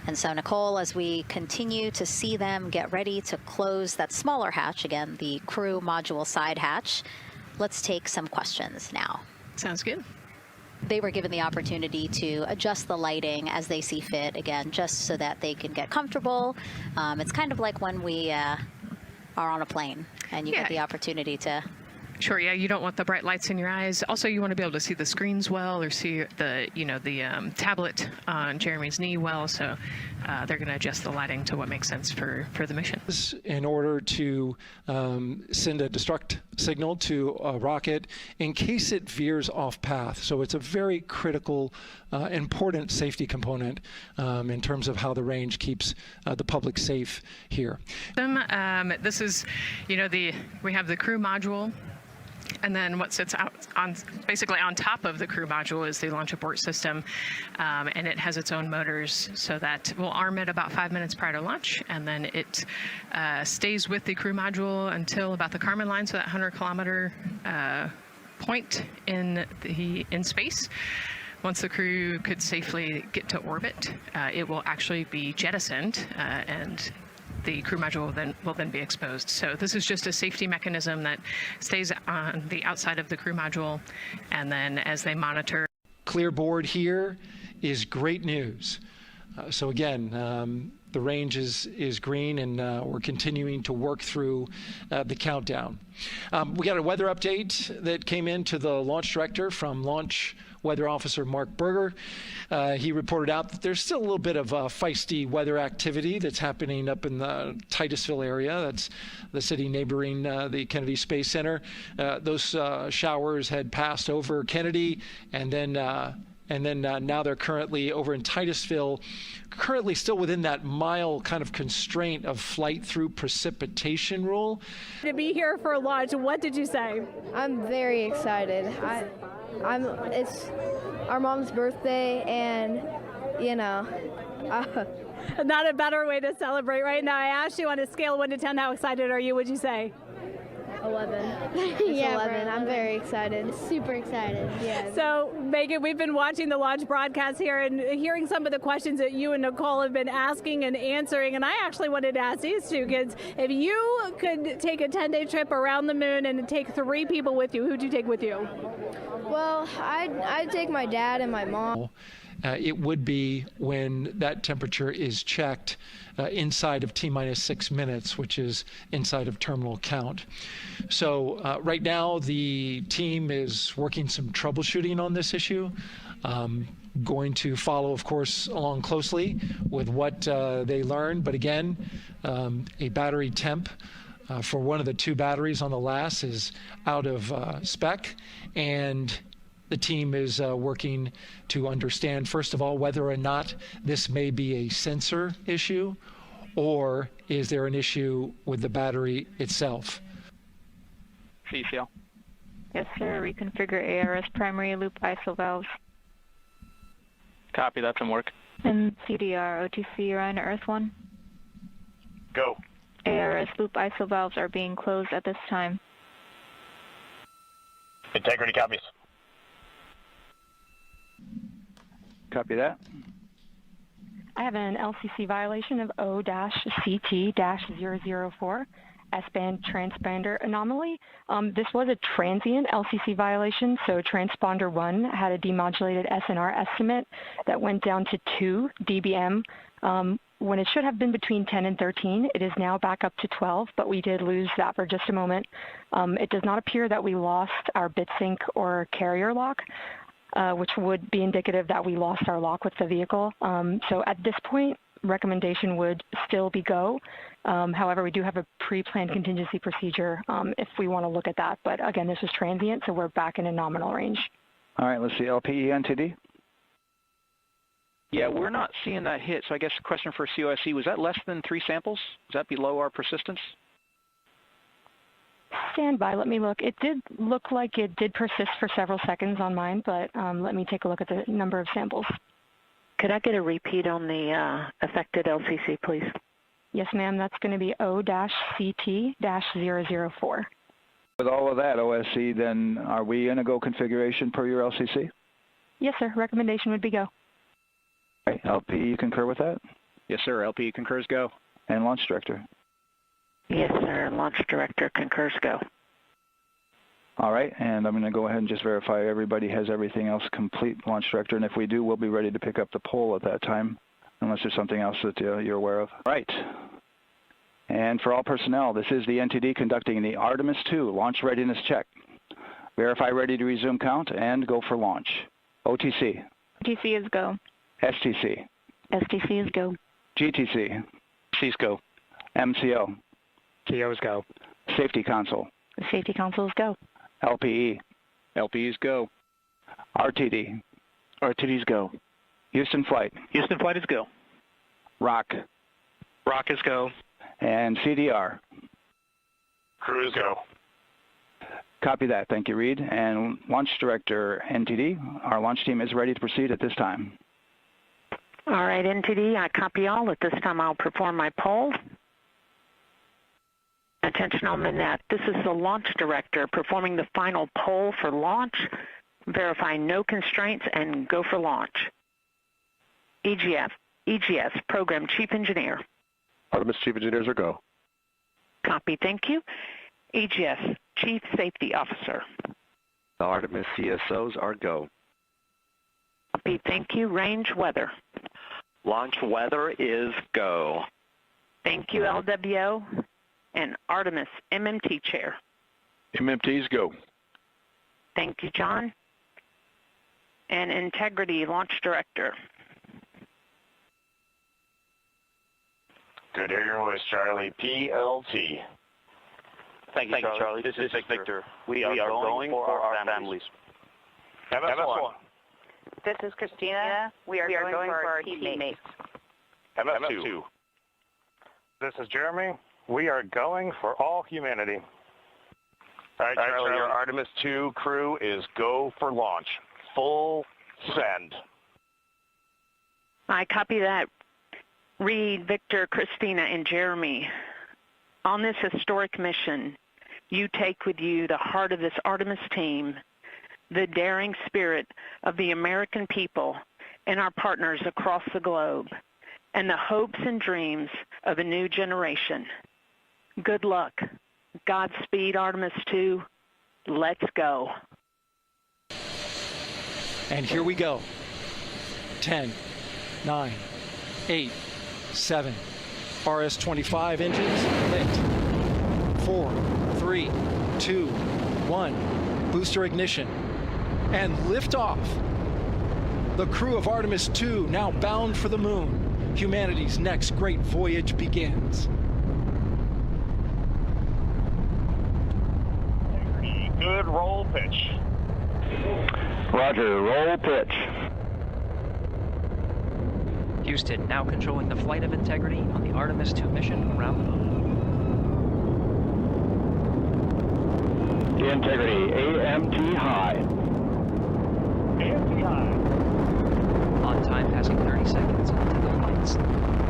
And so, Nicole, as we continue to see them get ready to close that smaller hatch, again, the crew module side hatch, let's take some questions now. Sounds good. They were given the opportunity to adjust the lighting as they see fit, again, just so that they can get comfortable. It's kind of like when we are on a plane and you get the opportunity to... Sure, yeah, you don't want the bright lights in your eyes. Also, you want to be able to see the screens well, or see the, the tablet on Jeremy's knee well, so they're going to adjust the lighting to what makes sense for the mission. In order to send a destruct signal to a rocket in case it veers off path. So it's a very critical, important safety component in terms of how the range keeps the public safe here. This is, we have the crew module. And then what sits out basically on top of the crew module is the launch abort system, and it has its own motors, so that we'll arm it about 5 minutes prior to launch, and then it stays with the crew module until about the Kármán line, so that 100-kilometer point in space. Once the crew could safely get to orbit, it will actually be jettisoned, and the crew module will then be exposed. So this is just a safety mechanism that stays on the outside of the crew module, and then as they monitor. Clear board here is great news. So again, the range is green, and we're continuing to work through the countdown. We got a weather update that came in to the launch director from Launch Weather Officer Mark Berger. He reported out that there's still a little bit of feisty weather activity that's happening up in the Titusville area. That's the city neighboring the Kennedy Space Center. Those showers had passed over Kennedy, and then now they're currently over in Titusville, currently still within that mile kind of constraint of flight through precipitation rule. To be here for launch, what did you say? I'm very excited. It's our mom's birthday, and not a better way to celebrate right now. I asked you on a scale of 1 to 10, how excited are you? Would you say? 11. Yeah, 11. I'm very excited. Super excited. Yeah. So, Megan, we've been watching the launch broadcast here and hearing some of the questions that you and Nicole have been asking and answering. And I actually wanted to ask these two kids, if you could take a 10-day trip around the moon and take 3 people with you, who'd you take with you? Well, I'd take my dad and my mom. It would be when that temperature is checked inside of T-minus 6 minutes, which is inside of terminal count. So right now the team is working some troubleshooting on this issue. Going to follow, of course, along closely with what they learn. But again, a battery temp for one of the 2 batteries on the LAS is out of spec, and the team is working to understand, first of all, whether or not this may be a sensor issue, or is there an issue with the battery itself. CCL. Yes, sir. Reconfigure ARS primary loop ISO valves. Copy, that's in work. And CDR OTC Orion Earth 1. Go. ARS loop ISO valves are being closed at this time. Integrity copies. Copy that. I have an LCC violation of O-CT-004, S-band transponder anomaly. This was a transient LCC violation, so transponder 1 had a demodulated SNR estimate that went down to 2 dBm when it should have been between 10 and 13. It is now back up to 12, but we did lose that for just a moment. It does not appear that we lost our bit sync or carrier lock, which would be indicative that we lost our lock with the vehicle. So at this point, recommendation would still be go. However, we do have a pre-planned contingency procedure if we want to look at that. But again, this is transient, so we're back in a nominal range. All right, let's see, LPE NTD. Yeah, we're not seeing that hit, so I guess the question for COSC, was that less than 3 samples? Was that below our persistence? Stand by, let me look. It did look like it did persist for several seconds on mine, but let me take a look at the number of samples. Could I get a repeat on the affected LCC, please? Yes, ma'am, that's going to be O-CT-004. With all of that, OSC, then are we in a go configuration per your LCC? Yes, sir. Recommendation would be go. Okay, LPE, you concur with that? Yes, sir. LPE concurs, go. And Launch Director? Yes, sir. Launch Director concurs, go. All right, and I'm going to go ahead and just verify everybody has everything else complete, Launch Director, and if we do, we'll be ready to pick up the poll at that time, unless there's something else that you're aware of. All right. And for all personnel, this is the NTD conducting the Artemis II launch readiness check. Verify ready to resume count and go for launch. OTC. OTC is go. STC. STC is go. GTC. C's go. MCO. TO's go. Safety Console. The Safety Council is go. LPE. LPE's go. RTD. RTD's go. Houston Flight. Houston flight is go. ROC. Rock is go. And CDR. Crew is go. Copy that. Thank you, Reed. And Launch Director NTD, our launch team is ready to proceed at this time. All right, NTD, I copy all. At this time, I'll perform my poll. Attention on the net. This is the Launch Director performing the final poll for launch, verifying no constraints, and go for launch. EGS, Program Chief Engineer. Artemis Chief Engineers are go. Copy, thank you. EGS, Chief Safety Officer. The Artemis CSOs are go. Copy, thank you. Range Weather. Launch weather is go. Thank you, LWO. And Artemis MMT Chair. MMT's go. Thank you, John. And Integrity Launch Director. Good air your voice, Charlie. PLT. Thank you, Charlie. This is Victor. We are going for our families. MS1. This is Christina. We are going for our teammates. MS2. This is Jeremy. We are going for all humanity. All right, Charlie, your Artemis II crew is go for launch. Full send. I copy that. Reed, Victor, Christina, and Jeremy. On this historic mission, you take with you the heart of this Artemis team, the daring spirit of the American people and our partners across the globe, and the hopes and dreams of a new generation. Good luck. Godspeed, Artemis II. Let's go. And here we go. 10, 9, 8, 7. RS-25 engines lit. 4, 3, 2, 1. Booster ignition. And liftoff. The crew of Artemis II now bound for the moon. Humanity's next great voyage begins. Good roll pitch. Roger, roll pitch. Houston now controlling the flight of Integrity on the Artemis II mission around the moon. Integrity, AMT high. AMT high. On time passing 30 seconds into the flights.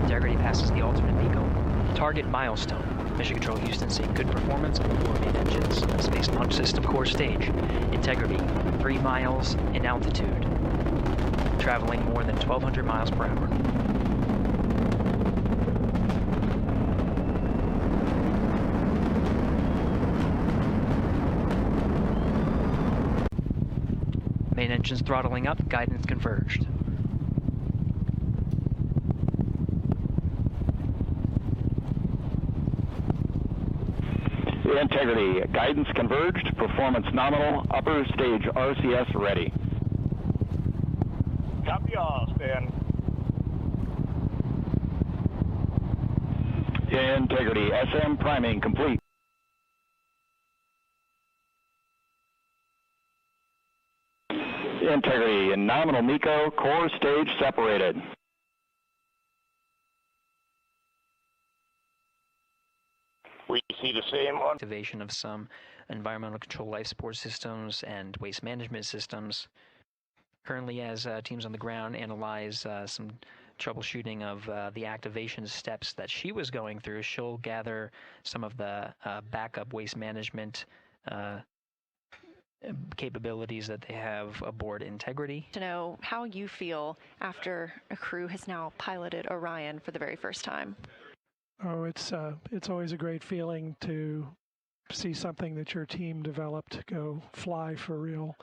Integrity passes the alternate MECO. Target milestone. Mission Control Houston seeing good performance on the 4 main engines. Space Launch System core stage. Integrity, 3 miles in altitude. Traveling more than 1,200 miles per hour. Main engines throttling up, guidance converged. Integrity, guidance converged, performance nominal, upper stage RCS ready. Copy all, Stan. Integrity, SM priming complete. Integrity, nominal MECO, core stage separated. We see the same on Activation of some environmental control life support systems and waste management systems. Currently, as teams on the ground analyze some troubleshooting of the activation steps that she was going through, she'll gather some of the backup waste management capabilities that they have aboard Integrity. To know how you feel after a crew has now piloted Orion for the very first time. Oh, it's always a great feeling to see something that your team developed go fly for real.